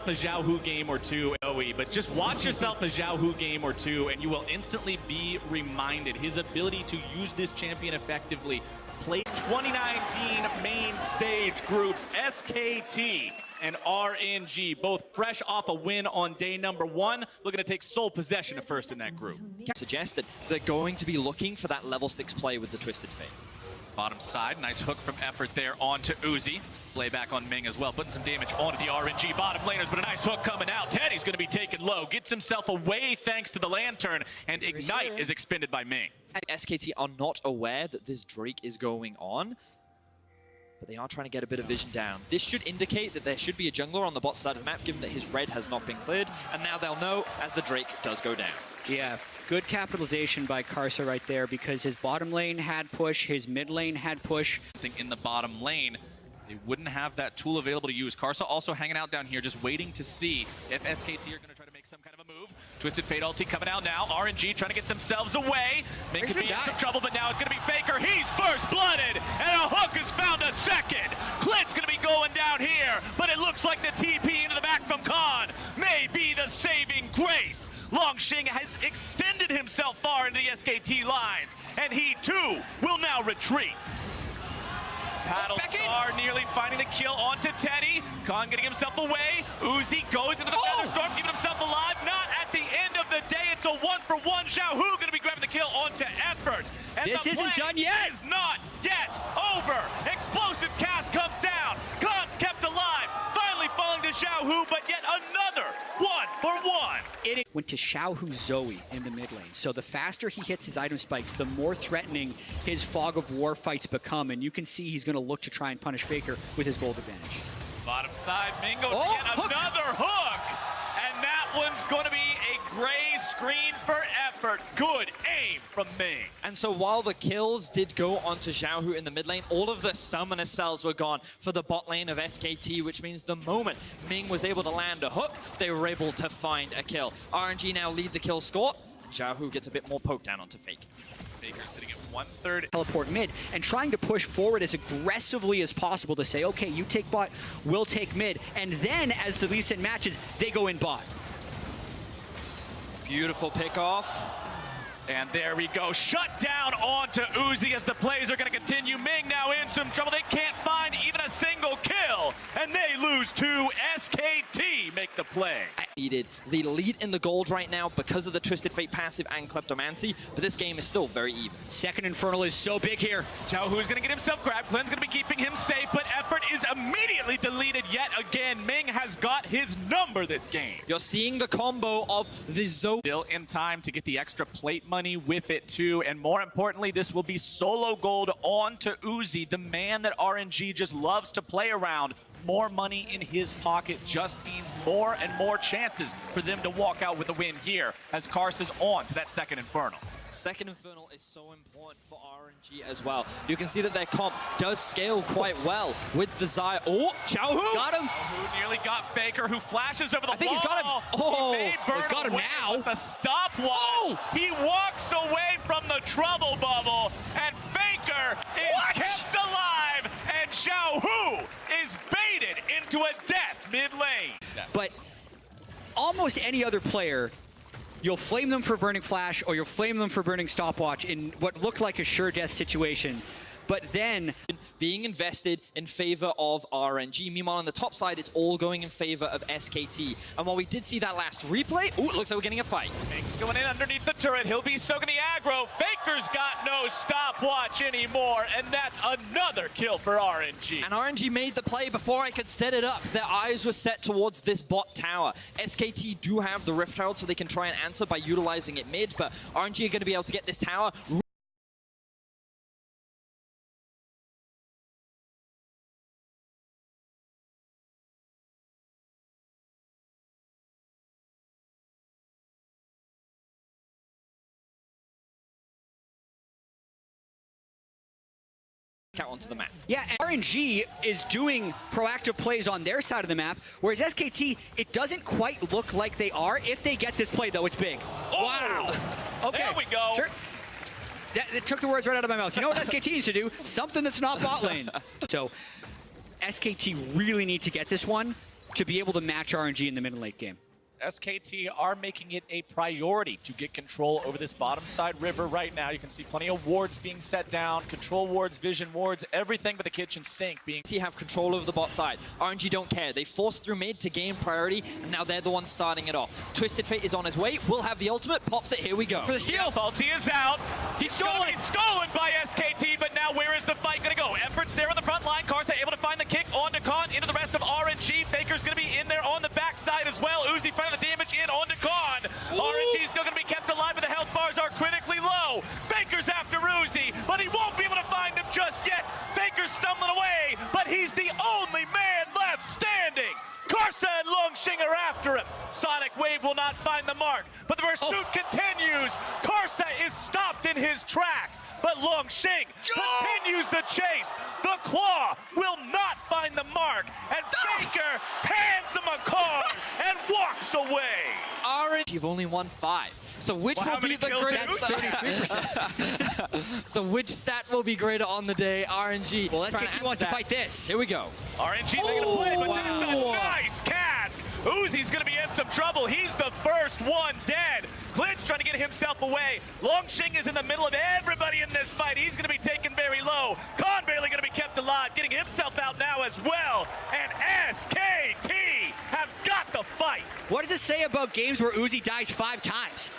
yourself a Xiaohu game or two, Oe, but just watch yourself a Xiaohu game or two, and you will instantly be reminded his ability to use this champion effectively. Play 2019 main stage groups, SKT and RNG, both fresh off a win on day number 1, looking to take sole possession of first in that group. Suggested they're going to be looking for that level 6 play with the Twisted Fate. Bottom side, nice hook from Effort there onto Uzi. Play back on Ming as well, putting some damage onto the RNG bottom laners, but a nice hook coming out. Teddy's going to be taken low, gets himself away thanks to the Lantern, and Ignite is expended by Ming. SKT are not aware that this Drake is going on, but they are trying to get a bit of vision down. This should indicate that there should be a jungler on the bot side of the map, given that his red has not been cleared, and now they'll know as the Drake does go down. Yeah, good capitalization by Karsa right there, because his bottom lane had push, his mid lane had push. I think in the bottom lane, they wouldn't have that tool available to use. Karsa also hanging out down here, just waiting to see if SKT are going to try to make some kind of a move. Twisted Fate ulti coming out now. RNG trying to get themselves away. They could be in some trouble, but now it's going to be Faker. He's first blooded, and a hook has found a second. Clint's going to be going down here, but it looks like the TP into the back from Khan may be the saving grace. Longxing has extended himself far into the SKT lines, and he too will now retreat. Paddlestar nearly finding the kill onto Teddy. Khan getting himself away. Uzi goes into the Featherstorm, keeping himself alive. Not at the end of the day. It's a 1-for-1. Xiaohu going to be grabbing the kill onto Effort. And this isn't done yet. Is not yet over. Explosive cast comes down. Khan's kept alive. Finally falling to Xiaohu, but yet another 1-for-1. It went to Xiaohu Zoe in the mid lane. So the faster he hits his item spikes, the more threatening his Fog of War fights become. And you can see he's going to look to try and punish Faker with his gold advantage. Bottom side, Mingo to get another hook. And that one's going to be a gray screen for Effort. Good aim from Ming. And so while the kills did go onto Xiaohu in the mid lane, all of the summoner spells were gone for the bot lane of SKT, which means the moment Ming was able to land a hook, they were able to find a kill. RNG now lead the kill score. Xiaohu gets a bit more poke down onto Fake. Faker sitting at 1/3. Teleport mid and trying to push forward as aggressively as possible to say, okay, you take bot, we'll take mid. And then as the Lee Sin matches, they go in bot. Beautiful pick off. And there we go. Shut down onto Uzi as the plays are going to continue. Ming now in some trouble. They can't find even a single kill. And they lose to SKT. Make the play. Needed the lead in the gold right now because of the Twisted Fate passive and Kleptomancy, but this game is still very even. Second Infernal is so big here. Xiaohu's going to get himself grabbed. Clint's going to be keeping him safe, but Effort is immediately deleted yet again. Ming has got his number this game. You're seeing the combo of the Zoe. Still in time to get the extra plate money with it too, and more importantly, this will be solo gold on to Uzi, the man that RNG just loves to play around. More money in his pocket just means more and more chances for them to walk out with a win here as Karsa's on to that second Infernal. Second Infernal is so important for RNG as well. You can see that their comp does scale quite well with the Zaya. Oh, Xiaohu! Got him! Xiaohu nearly got Faker, who flashes over the wall. I think he's got him. Oh, he's got him now. The stopwatch. Oh! He walks away from the trouble bubble, and Faker is kept alive, and Xiaohu is baited into a death mid lane. But almost any other player, you'll flame them for burning flash or you'll flame them for burning stopwatch in what looked like a sure death situation. But then being invested in favor of RNG. Meanwhile, on the top side, it's all going in favor of SKT. And while we did see that last replay, ooh, it looks like we're getting a fight. Ming's going in underneath the turret. He'll be soaking the aggro. Faker's got no stopwatch anymore, and that's another kill for RNG. And RNG made the play before I could set it up. Their eyes were set towards this bot tower. SKT do have the Rift Herald, so they can try and answer by utilizing it mid, but RNG are going to be able to get this tower out onto the map. yeah, and RNG is doing proactive plays on their side of the map, whereas SKT, it doesn't quite look like they are. If they get this play, though, it's big. Oh, wow. Okay. There we go. Sure. That took the words right out of my mouth. You know what SKT needs to do? Something that's not bot lane. So SKT really need to get this one. to be able to match RNG in the mid and late game. SKT are making it a priority to get control over this bottom side river right now. You can see plenty of wards being set down, control wards, vision wards, everything but the kitchen sink being... SKT have control over the bot side. RNG don't care. They forced through mid to gain priority, and now they're the ones starting it off. Twisted Fate is on his way. Will have the ultimate. Pops it. Here we go. For the steal. Faulty is out. He's stolen by SKT, but now where is the fight going to go? Efforts there on the front line. Karsa able to find the kick onto Khan, into the rest of RNG. Faker's going to be in there on the backside as well. Uzi finding the damage in onto Khan. RNG still going to be kept alive, but the health bars are critically low. Faker's after Uzi, but he won't be able to find him just yet. Faker's stumbling away, but he's the only man left standing. Karsa and Longxing are after him. Sonic Wave will not find the mark, but the pursuit continues. Karsa is stopped in his tracks, but Longxing continues the chase. The claw will not find the mark, and Faker hands him a card and walks away. RNG, you've only won 5. So which will be the greatest? 33%. So which stat will be greater on the day? RNG. Well, SKT wants to fight this. Here we go. RNG making a play, but that's a nice cast. Uzi's going to be in some trouble. He's the first one dead. Glitch trying to get himself away. Longxing is in the middle of everybody in this fight. He's going to be taken very low. Khan barely going to be kept alive, getting himself out now as well. And SKT have got the fight. What does it say about games where Uzi dies 5 times?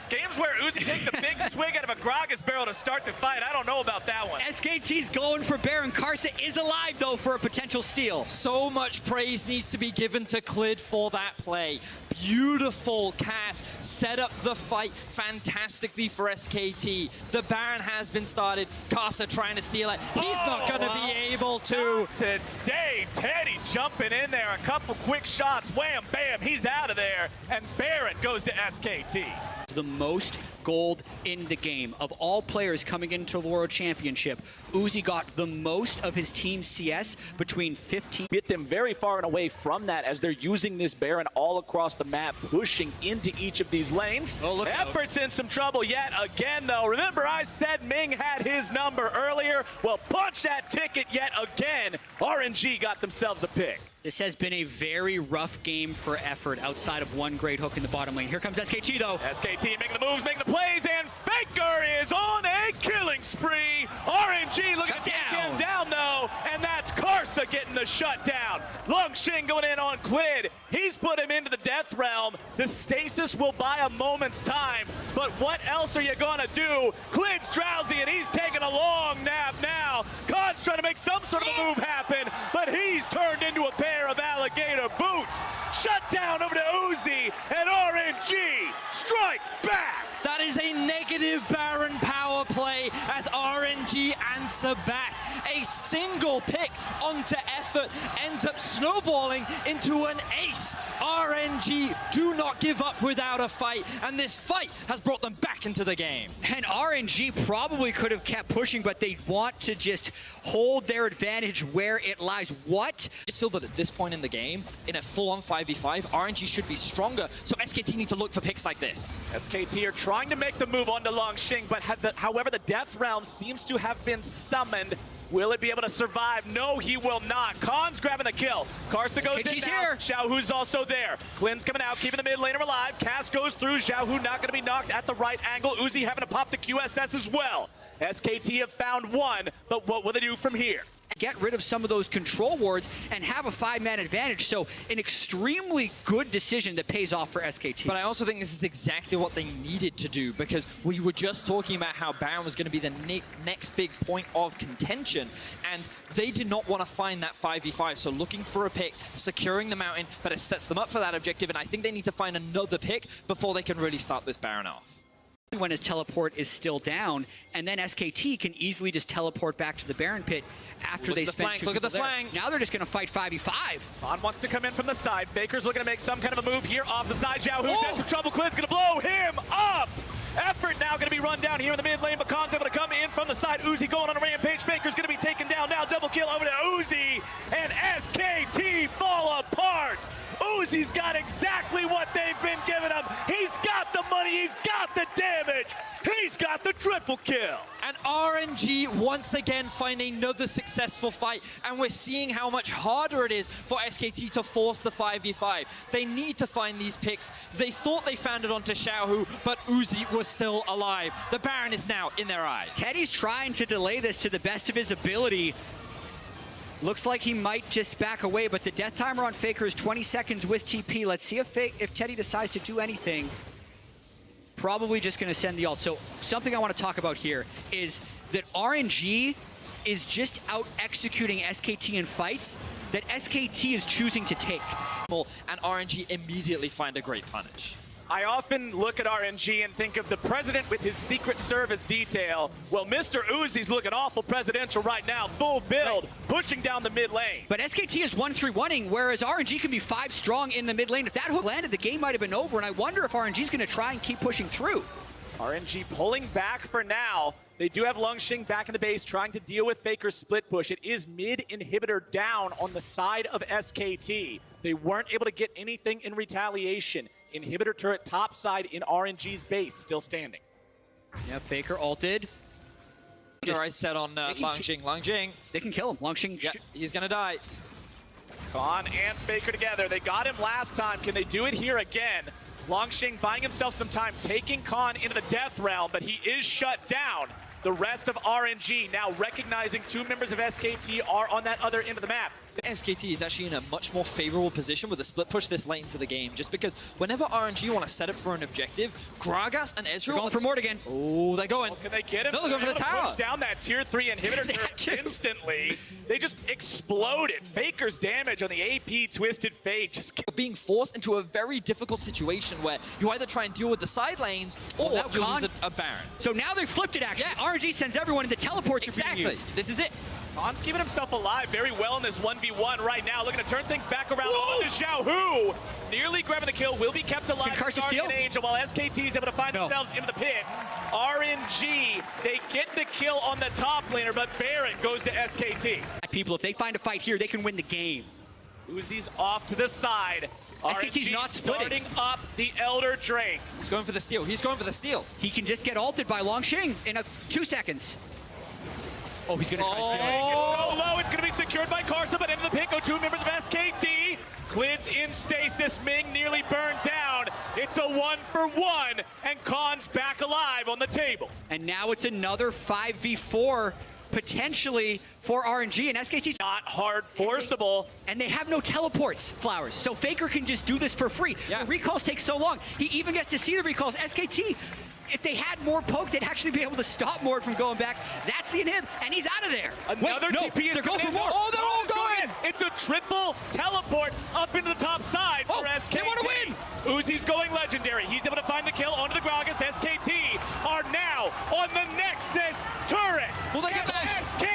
Games where Uzi takes a big swig out of a Gragas barrel to start the fight. I don't know about that one. SKT's going for Baron. Karsa is alive, though, for a potential steal. So much praise needs to be given to Clid for that play. Beautiful cast, set up the fight fantastically for SKT. The Baron has been started. Karsa trying to steal it. He's not going to be able to. Not today, Teddy jumping in there. A couple quick shots. Wham, bam, he's out of there. And Baron goes to SKT. The most gold in the game. Of all players coming into the World Championship, Uzi got the most of his team's CS between 15. Get them very far and away from that as they're using this Baron all across the map, pushing into each of these lanes. Oh, look out. Effort's in some trouble yet again, though. Remember, I said Ming had his number earlier. Well, punch that ticket yet again. RNG got themselves a pick. This has been a very rough game for effort outside of one great hook in the bottom lane. Here comes SKT, though. SKT making the moves, making the plays, and Faker is on a killing spree. RNG looking to take him down, though, and that's Karsa getting the shutdown. Longxing going in on Clid. He's put him into the death realm. The stasis will buy a moment's time, but what else are you going to do? Clid's drowsy, and he's taking a long nap now. Khan's trying to make some sort of a move happen, but he's turned into a pair of alligator boots. Shut down over to Uzi, and RNG strike back. That is a negative Baron power play as RNG answer back. A single pick onto effort ends up snowballing into an ace. RNG do not give up without a fight, and this fight has brought them back into the game. And RNG probably could have kept pushing, but they want to just hold their advantage where it lies. What? I just feel that at this point in the game, in a full-on 5v5, RNG should be stronger, so SKT need to look for picks like this. SKT are trying to make the move onto Longxing, but however, the Death Realm seems to have been summoned. Will it be able to survive? No, he will not. Khan's grabbing the kill. Karsa goes in now. Here. Xiaohu's also there. Clinn's coming out, keeping the mid laner alive. Cass goes through. Xiaohu not going to be knocked at the right angle. Uzi having to pop the QSS as well. SKT have found one, but what will they do from here? Get rid of some of those control wards and have a 5-man advantage. So an extremely good decision that pays off for SKT. But I also think this is exactly what they needed to do, because we were just talking about how Baron was going to be the next big point of contention, and they did not want to find that 5v5. So looking for a pick, securing the mountain, but it sets them up for that objective, and I think they need to find another pick before they can really start this Baron off. When his teleport is still down, and then SKT can easily just teleport back to the Baron pit after they spent Look at the flank. Now they're just going to fight 5v5. Khan wants to come in from the side. Baker's looking to make some kind of a move here off the side. Xiaohu's in some trouble. Clid's going to blow him up. Effort now going to be run down here in the mid lane, but Khan's able to come in from the side. Uzi going on a rampage. Faker's going to be taken down now. Double kill over to Uzi, and SKT fall apart. Uzi's got exactly what they've been giving him. He's got the money. He's got the damage. He's got the triple kill. And RNG once again find another successful fight. And we're seeing how much harder it is for SKT to force the 5v5. They need to find these picks. They thought they found it onto Xiaohu, but Uzi was still alive. The Baron is now in their eyes. Teddy's trying to delay this to the best of his ability. Looks like he might just back away, but the death timer on Faker is 20 seconds with TP. Let's see if Teddy decides to do anything. Probably just going to send the ult. So something I want to talk about here is that RNG is just out executing SKT in fights that SKT is choosing to take. And RNG immediately find a great punish. I often look at RNG and think of the president with his Secret Service detail. Well, Mr. Uzi's looking awful presidential right now, full build, pushing down the mid lane. But SKT is 1-3-1-ing, whereas RNG can be 5 strong in the mid lane. If that hook landed, the game might have been over, and I wonder if RNG's going to try and keep pushing through. RNG pulling back for now. They do have Longxing back in the base trying to deal with Faker's split push. It is mid inhibitor down on the side of SKT. They weren't able to get anything in retaliation. Inhibitor turret top side in RNG's base, still standing. Yeah, Faker ulted. I said on Longxing. Longxing. They can kill him. Longxing. Yeah, he's gonna die. Khan and Faker together. They got him last time. Can they do it here again? Longxing buying himself some time, taking Khan into the death realm, but he is shut down. The rest of RNG now recognizing 2 members of SKT are on that other end of the map. SKT is actually in a much more favorable position with a split push this late into the game, just because whenever RNG want to set up for an objective, Gragas and Ezreal... They're going for Mortigan. Oh, they're going. Oh, can they get him? No, they're going for the tower. Push down that tier 3 inhibitor turret instantly. They just exploded. Faker's damage on the AP Twisted Fate just being forced into a very difficult situation where you either try and deal with the side lanes or now you Khan- lose a Baron. So now they flipped it, actually. Yeah. RNG sends everyone into teleports. Exactly. This is it. Khan's keeping himself alive very well in this 1v1 right now. Looking to turn things back around. Onto Xiaohu. Nearly grabbing the kill. Will be kept alive. Can Karsa Guardian steal? Angel while SKT is able to find themselves into the pit. RNG, they get the kill on the top laner, but Baron goes to SKT. People, if they find a fight here, they can win the game. Uzi's off to the side. SKT's RNG not splitting. starting up the Elder Drake. He's going for the steal. He's going for the steal. He can just get ulted by Longxing in 2 seconds. Oh, he's going to try to steal. It's so low, it's going to be secured by Karsa, but into the pit go 2 members of SKT. Clid's in stasis, Ming nearly burned down. It's a 1-for-1, and Khan's back alive on the table. And now it's another 5v4, potentially, for RNG, and SKT's Not hard forceable. and they have no teleports, Flowers. So Faker can just do this for free. Yeah. The recalls take so long. He even gets to see the recalls. SKT, if they had more poke, they'd actually be able to stop Mord from going back. That's the inhib, and he's out of there. Another TP is they're going for more. Oh, they're all going! It's a triple teleport up into the top side for SKT. They want to win! Uzi's going legendary. He's able to find the kill onto the Gragas. SKT are now on the Nexus turret. Will they get those? SKT